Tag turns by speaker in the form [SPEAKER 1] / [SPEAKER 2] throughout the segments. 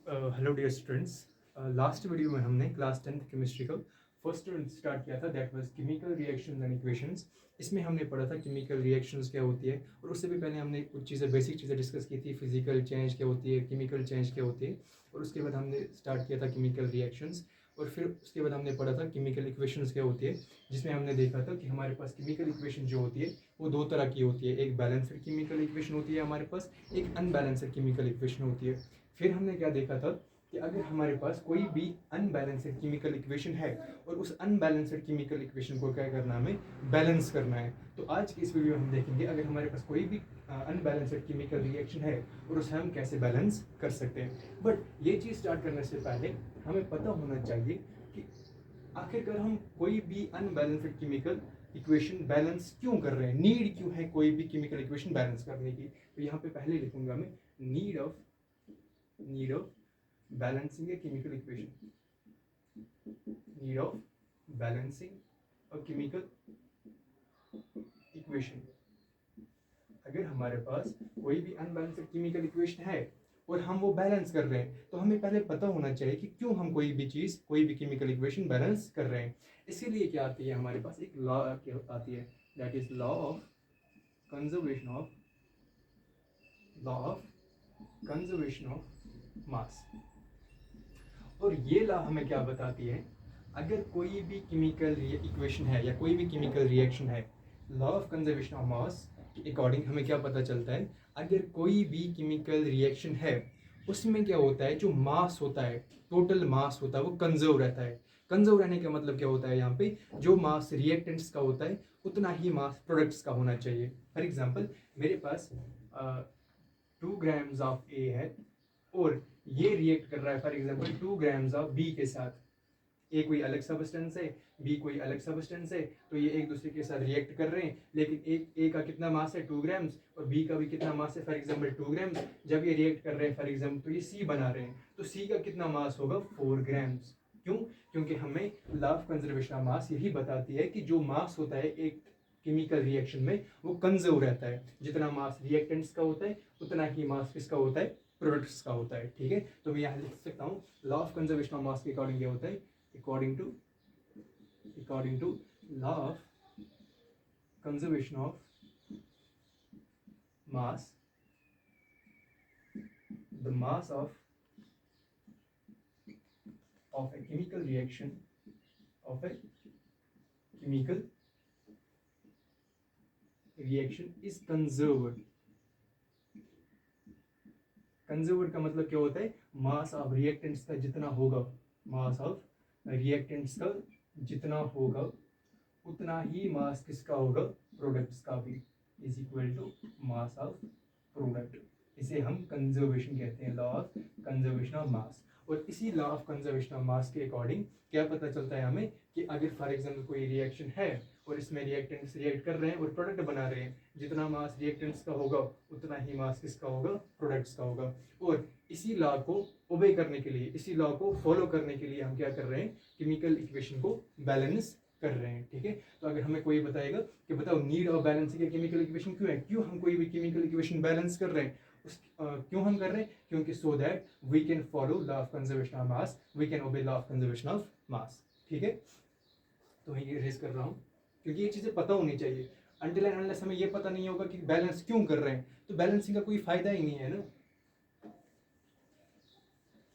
[SPEAKER 1] Hello dear students. Last video में हमने class 10th chemistry का फर्स्ट यूनिट स्टार्ट किया था, that was chemical reactions and equations. इसमें हमने पढ़ा था केमिकल रिएक्शंस क्या होती है, और उससे भी पहले हमने कुछ चीज़ें बेसिक चीज़ें डिस्कस की थी। फिजिकल चेंज क्या होती है, केमिकल चेंज क्या होती है, और उसके बाद हमने स्टार्ट किया था केमिकल रिएक्शंस। और फिर उसके बाद हमने पढ़ा था केमिकल इक्वेशंस क्या होती है, जिसमें हमने देखा था कि हमारे पास केमिकल इक्वेशन जो होती है वो दो तरह की होती है। एक बैलेंस्ड केमिकल इक्वेशन होती है हमारे पास, एक अनबैलेंस्ड केमिकल इक्वेशन होती है। फिर हमने क्या देखा था कि अगर हमारे पास कोई भी अनबैलेंस्ड केमिकल इक्वेशन है और उस अनबैलेंस्ड केमिकल इक्वेशन को क्या करना है, हमें बैलेंस करना है। तो आज की इस वीडियो में हम देखेंगे अगर हमारे पास कोई भी अनबैलेंस्ड केमिकल रिएक्शन है और उसे हम कैसे बैलेंस कर सकते हैं। बट ये चीज़ स्टार्ट करने से पहले हमें पता होना चाहिए कि आखिरकार हम कोई भी अनबैलेंस्ड केमिकल इक्वेशन बैलेंस क्यों कर रहे हैं, नीड क्यों है कोई भी केमिकल इक्वेशन बैलेंस करने की। तो यहाँ पे पहले लिखूंगा मैं need of balancing a chemical equation, need of balancing a chemical equation। अगर हमारे पास कोई भी अनबैलेंस्ड केमिकल इक्वेशन है और हम वो बैलेंस कर रहे हैं, तो हमें पहले पता होना चाहिए कि क्यों हम कोई भी चीज़, कोई भी केमिकल इक्वेशन बैलेंस कर रहे हैं। इसीलिए क्या आती है हमारे पास, एक लॉ आती है, that is law of conservation of mass. और ये लॉ हमें क्या बताती है, अगर कोई भी केमिकल इक्वेशन है या कोई भी केमिकल रिएक्शन है, law of conservation of mass के अकॉर्डिंग हमें क्या पता चलता है, अगर कोई भी केमिकल रिएक्शन है उसमें क्या होता है, जो मास होता है, टोटल मास होता है, वो कंजर्व रहता है। कंजर्व रहने का मतलब क्या होता है, यहाँ पे जो मास रिएक्टेंट्स का होता है उतना ही मास प्रोडक्ट्स का होना चाहिए। फॉर एग्जाम्पल, मेरे पास 2 ग्राम्स ऑफ ए है और ये रिएक्ट कर रहा है for example 2 grams of B के साथ। ए कोई अलग सबस्टेंस है, बी कोई अलग सबस्टेंस है, तो ये एक दूसरे के साथ रिएक्ट कर रहे हैं। लेकिन एक ए का कितना मास है, 2 ग्राम्स, और बी का भी कितना मास है, फॉर एग्जांपल 2 ग्राम्स। जब ये रिएक्ट कर रहे हैं फॉर एग्जांपल, तो ये सी बना रहे हैं, तो सी का कितना मास होगा, 4 ग्राम्स। क्यों? क्योंकि हमें लॉ ऑफ कंजर्वेशन ऑफ मास यही बताती है कि जो मास होता है एक केमिकल रिएक्शन में, वो कंजर्व रहता है। जितना मास रिएक्टेंट्स का होता है उतना ही मास किसका होता है, प्रोडक्ट्स का होता है। ठीक है, तो मैं यहाँ लिख सकता हूँ law of conservation of mass के अकॉर्डिंग क्या होता है, according to law of conservation of mass, the mass of a chemical reaction, is conserved। Conserved का मतलब क्या होता है, मास ऑफ रिएक्टेंट्स का जितना होगा, मास ऑफ रिएक्टेंट्स का जितना होगा उतना ही मास किसका होगा, प्रोडक्ट्स का भी, is equal to mass of product. इसे हम कंजर्वेशन कहते हैं, law of conservation of mass. और इसी law of conservation of mass के अकॉर्डिंग क्या पता चलता है हमें कि अगर फॉर एग्जांपल कोई रिएक्शन है और इसमें रिएक्टेंट्स रिएक्ट कर रहे हैं और प्रोडक्ट बना रहे हैं, जितना मास रिएक्टेंट्स का होगा उतना ही मास किसका होगा, प्रोडक्ट्स का होगा। और इसी लॉ को ओबे करने के लिए, इसी लॉ को फॉलो करने के लिए हम क्या कर रहे हैं, केमिकल इक्वेशन को बैलेंस कर रहे हैं। ठीक है, तो अगर हमें कोई बताएगा कि बताओ नीड ऑफ बैलेंसिंग के केमिकल इक्वेशन क्यों है, क्यों हम कोई भी केमिकल इक्वेशन बैलेंस कर रहे हैं, क्यों हम कर रहे हैं, क्योंकि so that we can follow law of conservation of mass, we can obey law of conservation of mass. ठीक है, तो मैं ये रेज कर रहा हूँ क्योंकि ये चीज़ें पता होनी चाहिए। अनटिल एंड अनलेस हमें ये पता नहीं होगा कि बैलेंस क्यों कर रहे हैं, तो बैलेंसिंग का कोई फायदा ही नहीं है ना।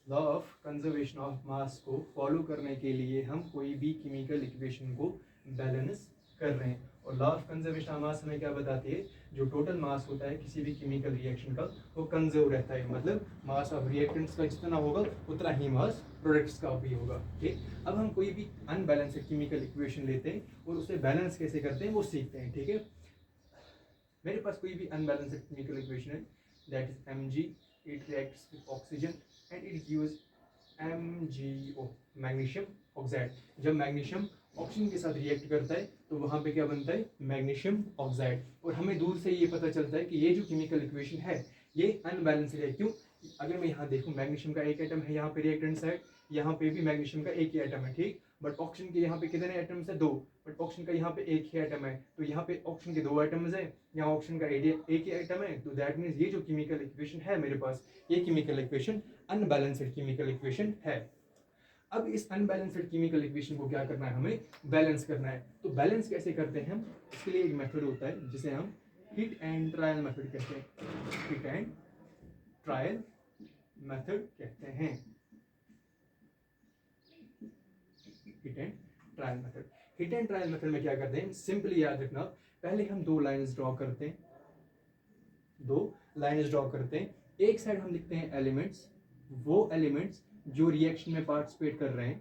[SPEAKER 1] लॉ ऑफ कंजर्वेशन ऑफ मास को फॉलो करने के लिए हम कोई भी केमिकल इक्वेशन को बैलेंस कर रहे हैं। और लॉ ऑफ कंजर्वेशन ऑफ मास हमें क्या बताती है, जो टोटल मास होता है किसी भी केमिकल रिएक्शन का, वो कंजर्व रहता है। मतलब मास ऑफ रिएक्टेंट्स का जितना होगा उतना ही मास प्रोडक्ट्स का भी होगा। ठीक, अब हम कोई भी अनबैलेंस्ड केमिकल इक्वेशन लेते हैं और उसे बैलेंस कैसे करते हैं वो सीखते हैं। ठीक है, मेरे पास कोई भी अनबैलेंस्ड केमिकल इक्वेशन है, that is Mg, it reacts with oxygen and it gives MgO, magnesium oxide. जब मैग्नीशियम ऑक्सीजन के साथ रिएक्ट करता है तो वहाँ पे क्या बनता है, मैग्नीशियम ऑक्साइड। और हमें दूर से ये पता चलता है कि ये जो केमिकल इक्वेशन है ये अनबैलेंस्ड है। क्यों? अगर मैं यहाँ देखूँ, मैग्नीशियम का एक एटम है यहाँ पे रिएक्टेंट साइड, यहाँ पे भी मैग्नीशियम का एक ही एटम है। ठीक, बट ऑक्सीजन के यहाँ पे कितने एटम्स है? 2, बट ऑक्सीजन का यहाँ पे एक ही एटम है, तो यहाँ पे ऑक्सीजन के 2 एटम्स है, यहाँ ऑक्सीजन का एक ही एटम है, तो दैट मीन्स ये जो केमिकल इक्वेशन है मेरे पास, ये chemical equation unbalanced chemical equation है। अब इस अनबैलेंस्ड केमिकल इक्वेशन को क्या करना है? हमें बैलेंस करना है। तो बैलेंस कैसे करते हैं हम? इसके लिए एक मेथड होता है जिसे हम हिट एंड ट्रायल मेथड कहते हैं। हिट एंड ट्रायल मेथड कहते हैं। Hit and trial method. Hit and trial method में क्या करते हैं? सिंपली याद रखना, पहले हम 2 लाइंस ड्रॉ करते हैं, 2 लाइंस ड्रॉ करते हैं। एक साइड हम लिखते हैं एलिमेंट्स, वो एलिमेंट्स जो रिएक्शन में पार्टिसिपेट कर रहे हैं,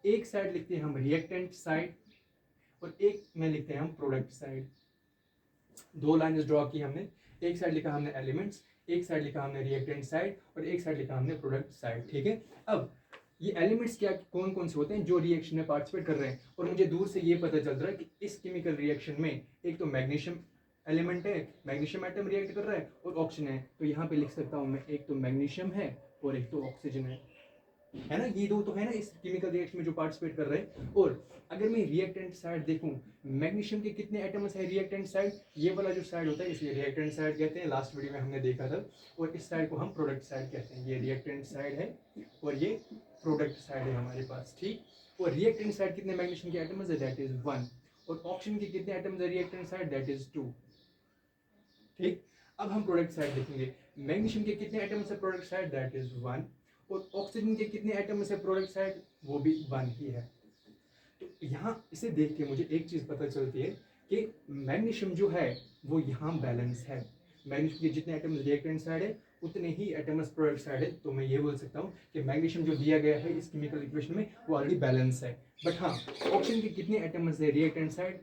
[SPEAKER 1] एक साइड लिखते हैं हम रिएक्टेंट साइड, और एक में लिखते हैं हम प्रोडक्ट साइड। 2 लाइंस ड्रॉ की हमने, एक साइड लिखा हमने एलिमेंट्स, एक साइड लिखा हमने रिएक्टेंट साइड, और एक साइड लिखा हमने प्रोडक्ट साइड। ठीक है, अब ये एलिमेंट्स क्या कौन कौन से होते हैं? जो रिएक्शन में पार्टिसिपेट कर रहे हैं। और मुझे दूर से ये पता चल रहा है कि इस केमिकल रिएक्शन में एक तो मैग्नीशियम एलिमेंट है, मैग्नीशियम एटम रिएक्ट कर रहा है, और ऑक्सीजन है। तो यहाँ पे लिख सकता हूँ मैं, एक तो मैग्नीशियम है और एक तो ऑक्सीजन है ना, ये 2 तो है ना इस केमिकल रिएक्शन में जो पार्टिसिपेट कर रहे हैं। और अगर मैं रिएक्टेंट साइड देखूं, मैग्नीशियम के कितने एटम्स है रिएक्टेंट साइड? ये वाला जो साइड होता है इसलिए रिएक्टेंट साइड कहते हैं, लास्ट वीडियो में हमने देखा था। और इस साइड को हम प्रोडक्ट साइड कहते हैं। ये रिएक्टेंट साइड है और ये प्रोडक्ट साइड है हमारे पास। ठीक, और रिएक्टेंट साइड कितने मैग्नीशियम के एटम्स है? That is 1। और ऑक्सीजन के कितने एटम्स है रिएक्टेंट साइड? That is 2। ठीक, अब हम प्रोडक्ट साइड देखेंगे। मैग्नीशियम के कितने एटम्स है प्रोडक्ट साइड? That is 1। और ऑक्सीजन के कितने एटम्स है प्रोडक्ट साइड? वो भी 1 ही है। तो यहाँ इसे देख के मुझे एक चीज पता चलती है कि मैग्नीशियम जो है वो यहाँ बैलेंस है। मैग्नीशियम के जितने एटम्स रिएक्टेंट साइड है उतने ही एटम्स प्रोडक्ट साइड है। तो मैं ये बोल सकता हूँ कि मैग्नीशियम जो दिया गया है इस केमिकल इक्वेशन में वो ऑलरेडी बैलेंस है। बट हाँ, ऑक्सीजन के कितने एटम्स है रिएक्टेंट साइड?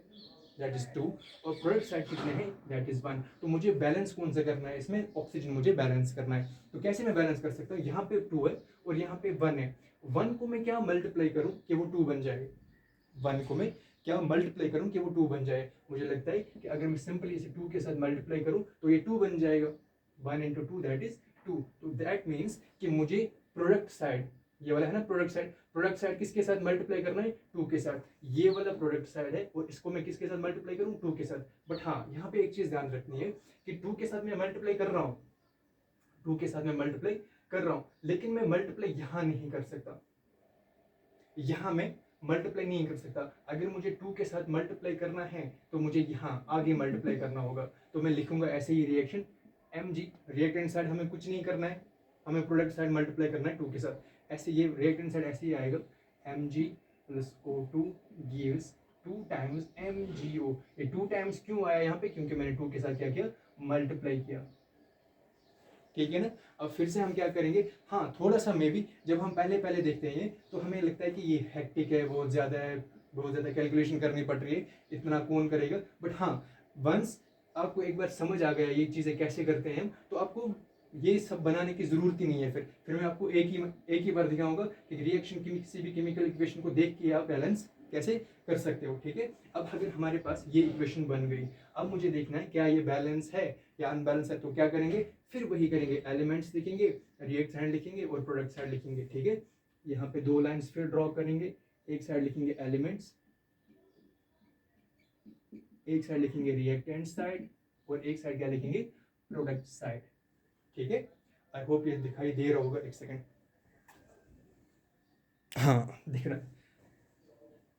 [SPEAKER 1] That is 2। और प्रोडक्ट साइड कितने हैं? That is 1। तो मुझे बैलेंस कौन सा करना है? इसमें ऑक्सीजन मुझे बैलेंस करना है। तो कैसे मैं बैलेंस कर सकता हूँ? यहाँ पे 2 है और यहाँ पे 1 है। 1 को मैं क्या मल्टीप्लाई करूँ कि वो 2 बन जाए? 1 को मैं क्या मल्टीप्लाई करूँ कि वो 2 बन जाए? मुझे लगता है कि अगर मैं सिंपली इसे 2 के साथ मल्टीप्लाई करूँ तो ये 2 बन जाएगा। 1 into 2 दैट इज 2। तो दैट मीन्स कि मुझे प्रोडक्ट साइड, ये वाला है ना प्रोडक्ट साइड, प्रोडक्ट साइड किसके साथ मल्टीप्लाई करना है? 2 के साथ। ये वाला प्रोडक्ट साइड है और इसको मैं किसके साथ मल्टीप्लाई करूँ? 2 के साथ। बट हाँ, यहाँ पे एक चीज ध्यान रखनी है कि 2 के साथ मैं मल्टीप्लाई कर रहा हूँ, 2 के साथ मैं मल्टीप्लाई कर रहा हूँ, लेकिन मैं मल्टीप्लाई यहाँ नहीं कर सकता। यहाँ मैं मल्टीप्लाई नहीं कर सकता। अगर मुझे 2 के साथ मल्टीप्लाई करना है तो मुझे यहाँ आगे मल्टीप्लाई करना होगा। तो मैं लिखूंगा ऐसे ही रिएक्शन mg, रिएक्टेंट साइड हमें कुछ नहीं करना है, हमें प्रोडक्ट साइड मल्टीप्लाई करना है 2 के साथ। ऐसे ये रिएक्टेंट साइड ऐसे ही आएगा, mg plus O2 gives 2 times MgO। ये 2 टाइम्स क्यों आया यहाँ पे? क्योंकि मैंने 2 के साथ क्या किया? मल्टीप्लाई किया। ठीक है ना। अब फिर से हम क्या करेंगे? हाँ, थोड़ा सा मे भी जब हम पहले पहले देखते हैं तो हमें लगता है कि ये हेक्टिक है, बहुत ज़्यादा कैलकुलेशन करनी पड़ रही है, इतना कौन करेगा। बट हाँ, वंस आपको एक बार समझ आ गया ये चीज़ें कैसे करते हैं हम, तो आपको ये सब बनाने की ज़रूरत ही नहीं है। फिर मैं आपको एक ही बार दिखाऊंगा कि रिएक्शन की किसी भी केमिकल इक्वेशन को देख के आप बैलेंस कैसे कर सकते हो। ठीक है, अब अगर हमारे पास ये इक्वेशन बन गई, अब मुझे देखना है क्या ये बैलेंस है या अनबैलेंस है। तो क्या करेंगे? फिर वही करेंगे, एलिमेंट्स लिखेंगे, रिएक्ट साइड लिखेंगे और प्रोडक्ट साइड लिखेंगे। ठीक है, यहाँ पे 2 लाइंस फिर ड्रॉ करेंगे, एक साइड लिखेंगे एलिमेंट्स, एक साइड लिखेंगे रिएक्टेंट साइड, और एक साइड क्या लिखेंगे? Product side. ठीक है, आई होप ये दिखाई दे रहा होगा। एक सेकेंड, हाँ दिख रहा है,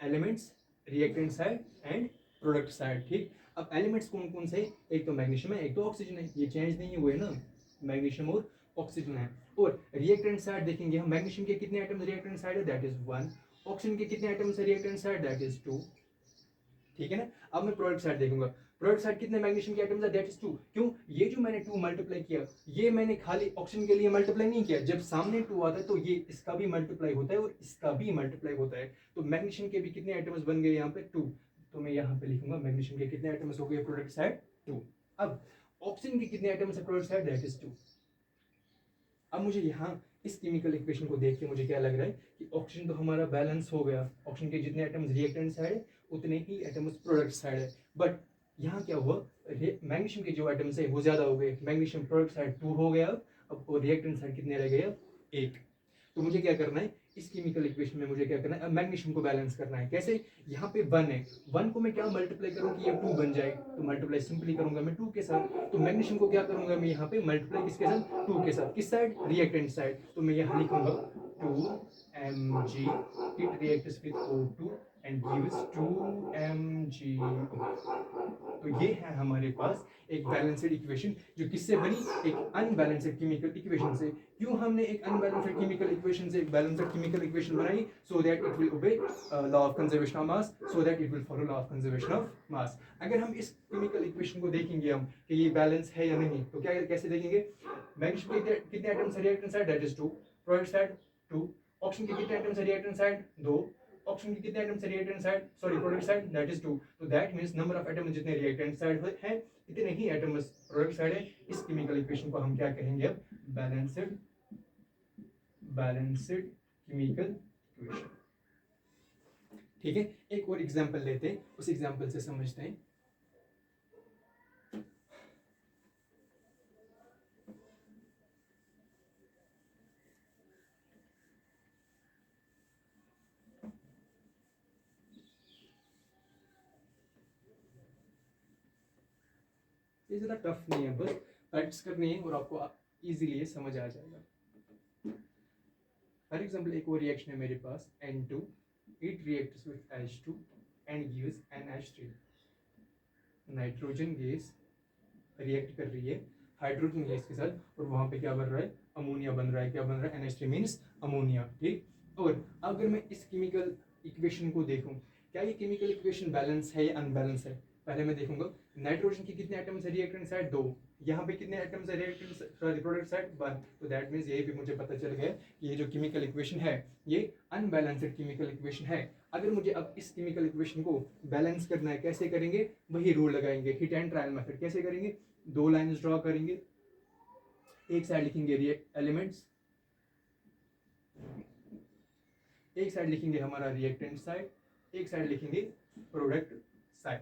[SPEAKER 1] elements, reactant side and product side. ठीक, अब एलिमेंट्स कौन कौन से? एक तो मैग्नीशियम है, एक तो ऑक्सीजन है, ये चेंज नहीं हुए ना, मैग्नीशियम और ऑक्सीजन है। और रिएक्टेंट साइड देखेंगे हम, मैग्नीशियम के कितने एटम्स रिएक्टेंट साइड है? That is 1। ऑक्सीजन के कितने एटम्स है रिएक्टेंट साइड? That is 2। ठीक है ना। अब मैं प्रोडक्ट साइड देखूंगा, प्रोडक्ट साइड कितने मैग्नीशियम के एटम्स है? That is 2। क्यों? ये जो मैंने 2 मल्टीप्लाई किया, ये मैंने खाली ऑक्सीजन के लिए मल्टीप्लाई नहीं किया। जब सामने 2 आता है तो ये इसका भी मल्टीप्लाई होता है और इसका भी मल्टीप्लाई होता है। तो मैग्नीशियम के भी कितने एटम्स बन गए यहाँ पे? 2। तो मैं यहाँ पे लिखूंगा मैग्नीशियम के कितने एटम्स हो गए प्रोडक्ट साइड? 2। अब ऑक्सीजन के कितने एटम्स है प्रोडक्ट साइड? That is 2। अब मुझे यहाँ इस केमिकल इक्वेशन को देख के मुझे क्या लग रहा है कि ऑक्सीजन तो हमारा बैलेंस हो गया, ऑक्सीजन के जितने एटम्स रिएक्टेंट साइड है उतने ही एटम्स प्रोडक्ट साइड है। बट यहाँ क्या हुआ? मैग्नीशियम के जो एटम्स है वो ज्यादा हो गए, मैग्नीशियम प्रोडक्ट साइड 2 हो गया, अब रिएक्टेंट साइड कितने रह गए? 1। तो मुझे क्या करना है? इस केमिकल इक्वेशन में मुझे क्या करना है, मैग्नीशियम को बैलेंस करना है। कैसे? यहाँ पे 1 है, 1 को मैं क्या मल्टीप्लाई करूँ कि ये 2 बन जाए, तो मल्टीप्लाई सिंपली करूंगा मैं 2 के साथ। तो मैग्नीशियम को क्या करूंगा मैं यहाँ पे मल्टीप्लाई किसके साथ, 2 के साथ। किस साइड? Reactant side. तो मैं यहाँ लिखूंगा 2Mg, it reacts with O2 and gives 2MgO। तो ये है हमारे पास एक बैलेंस्ड इक्वेशन, जो किससे बनी? एक अनबैलेंस्ड केमिकल इक्वेशन से। क्यों हमने एक अनबैलेंस्ड केमिकल इक्वेशन से एक बैलेंस्ड केमिकल इक्वेशन बनाई? So that it will obey law of conservation of mass, so that it will follow law of conservation of mass. अगर हम इस केमिकल इक्वेशन को देखेंगे हम कि ये बैलेंस है या नहीं, तो क्या कैसे देखेंगे? मैग्नीशियम के कितने एटम्स है reactant side? That is 2, product side 2। Oxygen के कितने एटम्स है रिएक्टेंट साइड? 2। ऑक्सीजन के कितने एटम्स है reactant side, sorry product side? That is 2। तो that means number of atoms जितने रिएक्टेंट साइड है इतने ही एटम्स प्रोडक्ट साइड है। इस केमिकल इक्वेशन को हम क्या कहेंगे अब? Balanced chemical equation. ठीक है, एक और एग्जांपल लेते हैं, उस एग्जांपल से समझते हैं। ये ज़्यादा टफ नहीं है, बस प्रैक्टिस करनी है और आपको इजीली ये समझ आ जाएगा। फॉर एग्जांपल एक और रिएक्शन है मेरे पास N2, it reacts with H2 and gives NH3। Nitrogen gas react कर रही है हाइड्रोजन गैस के साथ और वहां पे क्या बन रहा है? अमोनिया बन रहा है। क्या बन रहा है? NH3 means ammonia. ठीक, और अगर मैं इस केमिकल इक्वेशन को देखूं, क्या ये केमिकल इक्वेशन बैलेंस है या अनबैलेंस है? पहले मैं देखूंगा नाइट्रोजन के कितने एटम्स है रिएक्टेंट साइड? 2। यहाँ पे कितने एटम्स है रिएक्टेंट सॉरी प्रोडक्ट साइड? 1। तो दैट मींस ये भी मुझे पता चल गया कि ये जो केमिकल इक्वेशन है ये अनबैलेंस्ड केमिकल इक्वेशन है। अगर मुझे अब इस केमिकल इक्वेशन को बैलेंस करना है, कैसे करेंगे? वही रूल लगाएंगे, हिट एंड ट्रायल मेथड। कैसे करेंगे? 2 लाइन्स ड्रॉ करेंगे, एक साइड लिखेंगे एलिमेंट्स, एक साइड लिखेंगे हमारा रिएक्टेंट साइड, एक साइड लिखेंगे प्रोडक्ट साइड।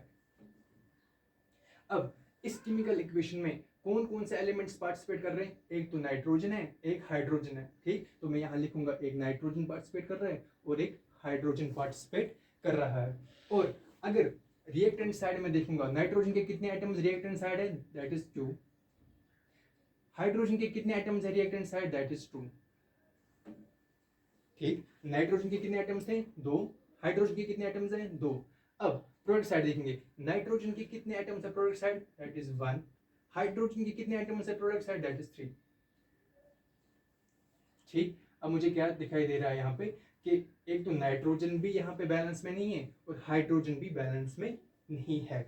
[SPEAKER 1] अब इस केमिकल इक्वेशन में कौन कौन से एलिमेंट्स पार्टिसिपेट कर रहे हैं? एक तो नाइट्रोजन है, एक हाइड्रोजन है। ठीक, तो मैं यहाँ लिखूंगा एक नाइट्रोजन पार्टिसिपेट कर रहा है और एक हाइड्रोजन पार्टिसिपेट कर रहा है। और अगर रिएक्टेंट साइड में देखूंगा, नाइट्रोजन के कितने एटम्स रिएक्टेंट साइड है? That is 2। हाइड्रोजन के कितने एटम्स है रिएक्टेंट साइड? That is 2। ठीक, नाइट्रोजन के कितने एटम्स थे? 2। हाइड्रोजन के कितने एटम्स हैं? 2। अब प्रोडक्ट साइड देखेंगे, नाइट्रोजन के कितने एटम्स है product side? That is 1। Hydrogen के कितने एटम्स है प्रोडक्ट साइड? That is 3। ठीक, अब मुझे क्या दिखाई दे रहा है यहाँ पे कि एक तो नाइट्रोजन भी यहाँ पे बैलेंस में नहीं है और हाइड्रोजन भी बैलेंस में नहीं है।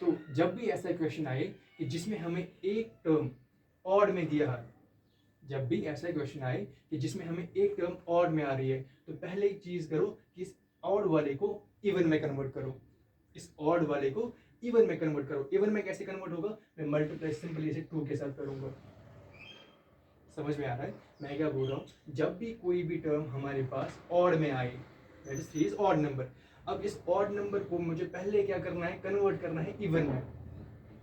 [SPEAKER 1] तो जब भी ऐसा क्वेश्चन आए कि जिसमें हमें एक टर्म ऑड में दिया है, जब भी ऐसा क्वेश्चन आए कि जिसमें हमें एक टर्म ऑड में आ रही है, तो पहले एक चीज करो कि इस ऑड वाले को इवन में कन्वर्ट करो। इस ऑड वाले को इवन में कन्वर्ट करो। इवन में कैसे कन्वर्ट होगा? मैं मल्टीप्लाई सिंपली इसे 2 के साथ करूंगा। समझ में आ रहा है मैं क्या बोल रहा हूँ? जब भी कोई भी टर्म हमारे पास ऑड में आए, that is 3 is odd number. अब इस ऑड नंबर को मुझे पहले क्या करना है? कन्वर्ट करना है इवन में।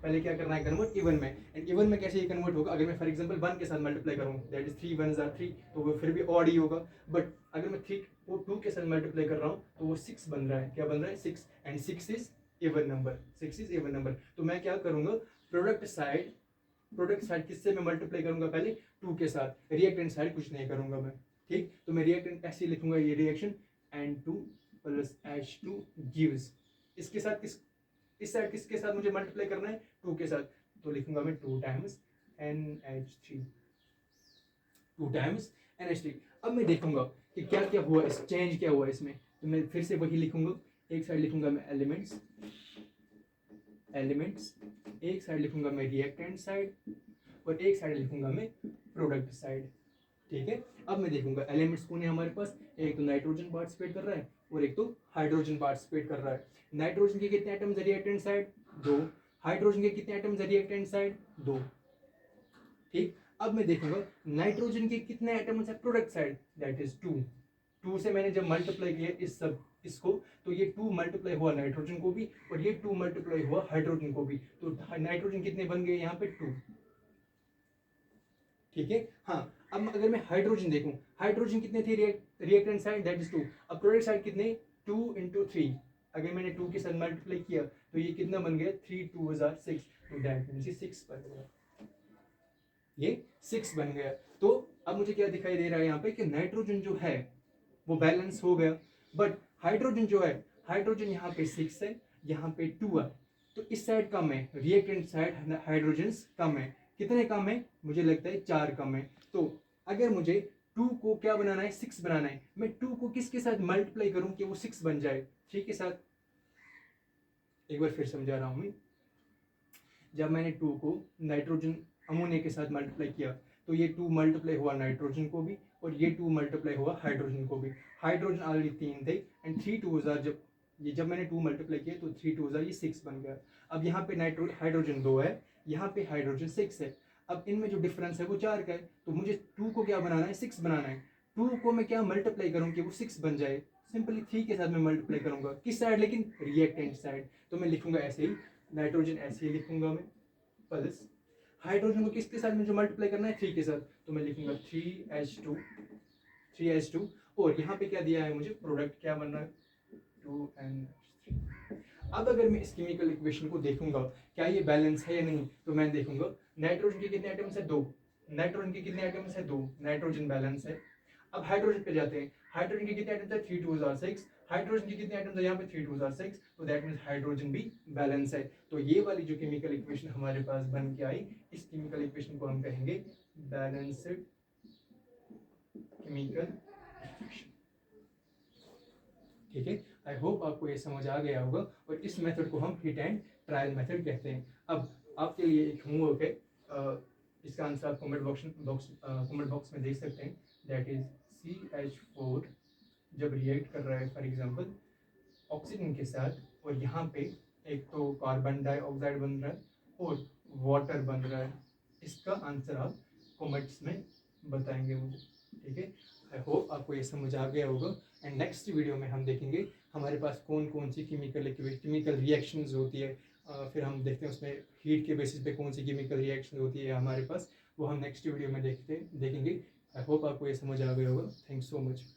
[SPEAKER 1] पहले क्या करना है? कन्वर्ट इवन में। एंड इवन में कैसे ये कन्वर्ट होगा? अगर मैं फॉर एग्जांपल 1 के साथ मल्टीप्लाई करूँ, दैट इज 3 1s are 3, तो वो फिर भी ऑड ही होगा। बट अगर मैं 3 को 2 के साथ मल्टीप्लाई कर रहा हूँ तो वो 6 बन रहा है। क्या बन रहा है? 6। And 6 is even number. 6 is even number. तो मैं क्या करूंगा? प्रोडक्ट साइड किससे मैं मल्टीप्लाई करूंगा? पहले 2 के साथ। रिएक्टेंट साइड कुछ नहीं करूंगा मैं। ठीक, तो मैं रिएक्टेंट ऐसे लिखूंगा, ये रिएक्शन N2 + H2 गिव्स, इसके साथ इस साइड किसके साथ मुझे मल्टीप्लाई करना है? 2 के साथ। तो लिखूंगा मैं 2 टाइम्स NH3, 2 टाइम्स NH3। अब मैं देखूंगा कि क्या क्या हुआ, इस चेंज क्या हुआ इसमें। तो मैं फिर से वही लिखूंगा, एक साइड लिखूंगा मैं एलिमेंट्स, एक साइड लिखूंगा मैं रिएक्टेंट साइड और एक साइड लिखूंगा मैं प्रोडक्ट साइड। ठीक है, अब मैं देखूंगा एलिमेंट्स कौन है हमारे पास। एक तो नाइट्रोजन पार्टिसिपेट कर रहा है और एक तो हाइड्रोजन पार्टिसिपेट कर रहा है। नाइट्रोजन के कितने एटम्स है रिएक्टेंट साइड? 2। हाइड्रोजन के कितने एटम्स है रिएक्टेंट साइड? 2। ठीक, अब मैं देखूंगा नाइट्रोजन के कितने एटम्स है प्रोडक्ट साइड? That is 2। 2 से मैंने जब मल्टीप्लाई किया इसको, तो ये 2 मल्टीप्लाई हुआ नाइट्रोजन को भी और ये 2 मल्टीप्लाई हुआ हाइड्रोजन को भी। तो नाइट्रोजन कितने बन गए यहाँ पे? 2। ठीक है। हाँ, अब अगर मैं हाइड्रोजन देखूं, हाइड्रोजन कितने थे रिएक्टेंट साइड, दैट इज 2। अब प्रोडक्ट साइड कितने, 2 × 3। अगर मैंने 2 के साथ मल्टीप्लाई किया तो ये कितना बन गया, 3 2 6, तो दैट मीन्स 6 बन गया, ये 6 बन गया। तो अब मुझे क्या दिखाई दे रहा है यहाँ पे कि नाइट्रोजन जो है वो बैलेंस हो गया, बट हाइड्रोजन जो है, हाइड्रोजन यहाँ पे 6 है, यहाँ पे 2 है, तो इस साइड कम है, रिएक्टेंट साइड हाइड्रोजन कम है। कितने कम है, मुझे लगता है 4 कम है। तो अगर मुझे 2 को क्या बनाना है, 6 बनाना है, मैं 2 को किसके साथ मल्टीप्लाई करूं कि वो 6 बन जाए, 3 के साथ। एक बार फिर समझा रहा हूं मैं, जब मैंने 2 को नाइट्रोजन अमोनिया के साथ मल्टीप्लाई किया तो ये 2 मल्टीप्लाई हुआ नाइट्रोजन को भी और ये 2 मल्टीप्लाई हुआ हाइड्रोजन को भी। हाइड्रोजन ऑलरेडी 3 थे एंड 3 2 जब मैंने 2 मल्टीप्लाई किया तो 3 2 ये 6 बन गया। अब यहाँ पे हाइड्रोजन 2 है, यहाँ पे हाइड्रोजन 6 है। अब इनमें जो डिफरेंस है वो 4 का है, तो मुझे 2 को क्या बनाना है, 6 बनाना है। 2 को मैं क्या मल्टीप्लाई करूँ कि वो 6 बन जाए, सिंपली 3 के साथ मैं मल्टीप्लाई करूंगा, किस साइड, लेकिन रिएक्टेंट साइड। तो मैं लिखूंगा ऐसे ही, नाइट्रोजन ऐसे ही लिखूंगा मैं, प्लस हाइड्रोजन को किसके साथ में जो मल्टीप्लाई करना है, 3 के साथ, तो मैं लिखूंगा 3H2 और यहाँ पे क्या दिया है मुझे, प्रोडक्ट क्या बन रहा है, 2NH3। अब अगर मैं इस केमिकल इक्वेशन को देखूंगा क्या ये बैलेंस है या नहीं, तो मैं देखूंगा नाइट्रोजन के कितने एटम्स है, 2, नाइट्रोजन के कितने एटम्स है, 2, नाइट्रोजन बैलेंस है। अब हाइड्रोजन पे जाते हैं, हाइड्रोजन के कितने एटम्स है, 3 2 6, हाइड्रोजन के कितने एटम्स है यहाँ पे, 3 2 6, तो दैट मींस हाइड्रोजन भी बैलेंस है। तो ये वाली जो केमिकल इक्वेशन हमारे पास बन के आई, इस केमिकल इक्वेशन को हम कहेंगे बैलेंस्ड केमिकल इक्वेशन। ठीक है, आई होप आपको ये समझ आ गया होगा, और इस मेथड को हम हिट एंड ट्रायल मेथड कहते हैं। अब आपके लिए एक होमवर्क है, इसका आंसर आप कमेंट बॉक्स में देख सकते हैं, दैट इज CH4 जब रिएक्ट कर रहा है फॉर एग्जांपल ऑक्सीजन के साथ, और यहाँ पे एक तो कार्बन डाइऑक्साइड बन रहा है और वाटर बन रहा है, इसका आंसर आप कमेंट्स में बताएंगे मुझे। ठीक है, आई होप आपको ये समझ आ गया होगा, एंड नेक्स्ट वीडियो में हम देखेंगे हमारे पास कौन कौन सी केमिकल रिएक्शंस होती है, फिर हम देखते हैं उसमें हीट के बेसिस पे कौन सी केमिकल रिएक्शन होती है हमारे पास, वो हम नेक्स्ट वीडियो में देखेंगे। आई होप आपको ये समझ आ गया होगा। Thanks so much.